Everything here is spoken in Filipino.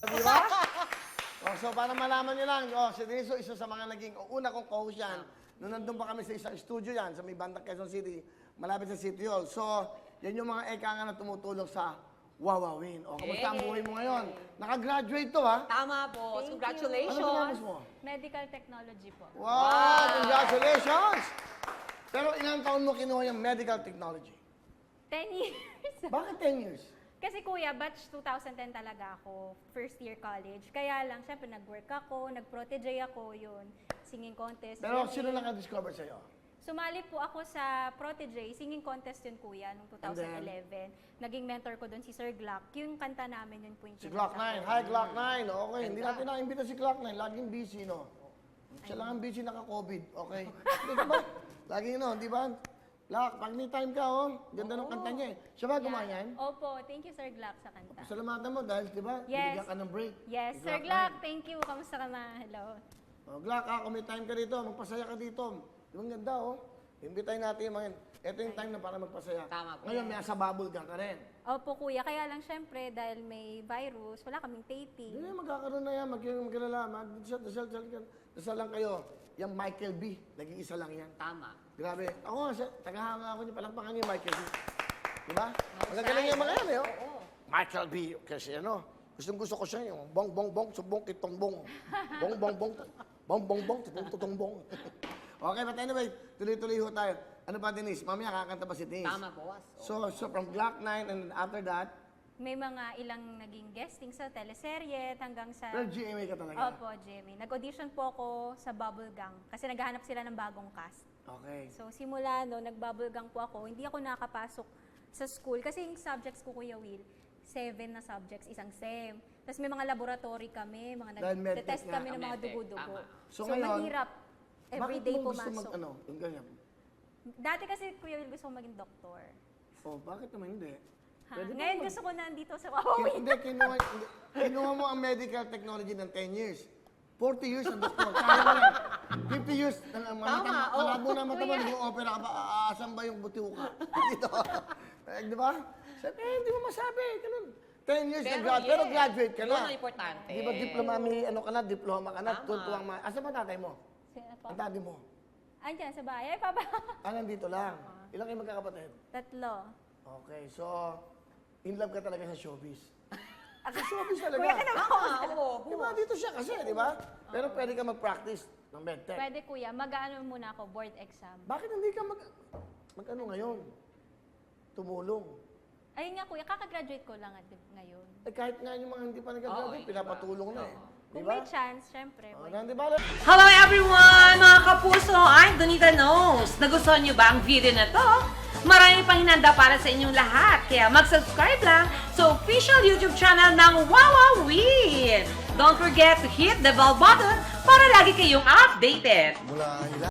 Di ba? So, para malaman nyo lang, si Denise, isa sa mga naging una kong co-host yan. Noong nandun pa kami sa isang studio yan, sa may bandang Quezon City, malapit sa City Hall. So, yan yung mga eka nga na tumutulong sa Wawawin. O, kamusta ang buhay mo ngayon? Nakagraduate to, ha? Tama po. Thank Congratulations. Ano tinapos mo? Medical technology po. Wow! Congratulations! Pero ilang taon mo kinuha yung medical technology? 10 years. Bakit 10 years? Kasi kuya, batch 2010 talaga ako. First year college. Kaya lang, syempre, nag-work ako, nag-protege ako, yun. Singing contest. Pero ganun. sino naka-discover sa'yo? Sumali po ako sa protege. Singing contest yun, kuya, noong 2011. Naging mentor ko doon si Sir Glock. Yung kanta namin, yun po yung Si Glock 9. kinanta ko. Hi, Glock 9. Okay, hindi natin na-imbita si Glock 9. Laging busy, no? Siya lang ang busy naka-COVID. Okay. Di ba? Laging, no? Di ba? Glock, pag may time ka, oh. Ganda ng kanta niya, eh. Siya ba gumawa yan? Opo, thank you Sir Glock sa kanta. Salamatan mo dahil, di ba? Yes. Binigyan ka ng break. Yes, Si Sir 9. Glock, thank you. Kamusta ka na? Hello. Oh, Glock, kung may time ka dito, magpasaya ka dito. Di ba ang ganda, oh? Imbitahin natin yung mga. Ito yung time na para magpasaya. Tama po. Ngayon, may asa bubble gang ka rin. Opo kuya, kaya lang syempre dahil may virus, wala kaming taping. Hindi, magkakaroon na yan. Magkalala. Dasal lang kayo. Yung Michael B. Nag-iisa lang yan. Tama. Grabe. Ako nga, tagahanga ako niya. Palakpakan niya yung Michael B. Diba? Magagaling yung mga yan, eh. Oh. Michael B. Kasi ano, gusto ko siya yung bong, bong, bong, subong, kitong bong. Bong, bong, bong. Bong, bong, bong, tutong bong. Okay, but anyway, tuloy-tuloy ho tayo. Ano pa, Denise? Mamaya kakanta pa si Denise. Tama po. So from Glock 9 and then after that, May mga ilang naging guesting sa teleserye hanggang sa... pero GMA ka talaga. Opo, Jimmy. Nag-audition po ako sa Bubble Gang kasi naghahanap sila ng bagong cast. Okay. So simula no, nag-Bubble Gang po ako. Hindi ako nakapasok sa school kasi yung subjects ko, Kuya Will, 7 na subjects, isang SEM. Tapos may mga laboratory kami, mga Dahil medtech nag-test nga. kami ng mga Medtech, dugo-dugo. tama. So ngayon, mahirap. Everyday bakit mo gusto pumasok. yung ganyan? Dati kasi, Kuya Will, gusto ko maging doktor. Oh, bakit naman hindi? Ha? Pwede Ngayon naman. gusto ko nandito sa Wawawin. Hindi, kinuha mo ang medical technology ng 10 years. 40 years ang doktor. Kaya mo yan. 50 years, malabo na mata mo, Kuya. nag-opera ka pa, aasan ba yung butiuka? Dito. Di ba? Sabi, hindi mo masabi. Ganun. 10 years pero graduate ka na. Yun ang importante. Di ba diploma, ano ka na, diploma ka na, Tama. tuntuang Asan ba tatay mo? Sino po? Ang daddy mo? Andyan sa bahay. Ay, papa. Nandito lang. Ilang kayo magkakapatid? 3. Okay, so, in love ka talaga sa showbiz. Sa showbiz talaga. Kuya ka naman. Tama, oo. Di ba, dito siya kasi, di ba? Pero pwede ka mag-practice ng medtech. Pwede kuya, mag-ano muna ako, board exam. Bakit hindi ka mag-ano ngayon? Tumulong. Ayun nga kuya, kakagraduate ko lang ngayon. Eh, kahit nga yung mga hindi pa nag-graduate, Oo, pinapatulong na eh. Di Kung ba? may chance, syempre. Oh, why di not? ba? Hello everyone! Mga kapuso, I'm Donita Knows. Nagustuhan niyo ba ang video na to? Marami pang hinanda para sa inyong lahat. Kaya mag-subscribe lang sa official YouTube channel ng Wawawin. Don't forget to hit the bell button para lagi kayong updated. Mula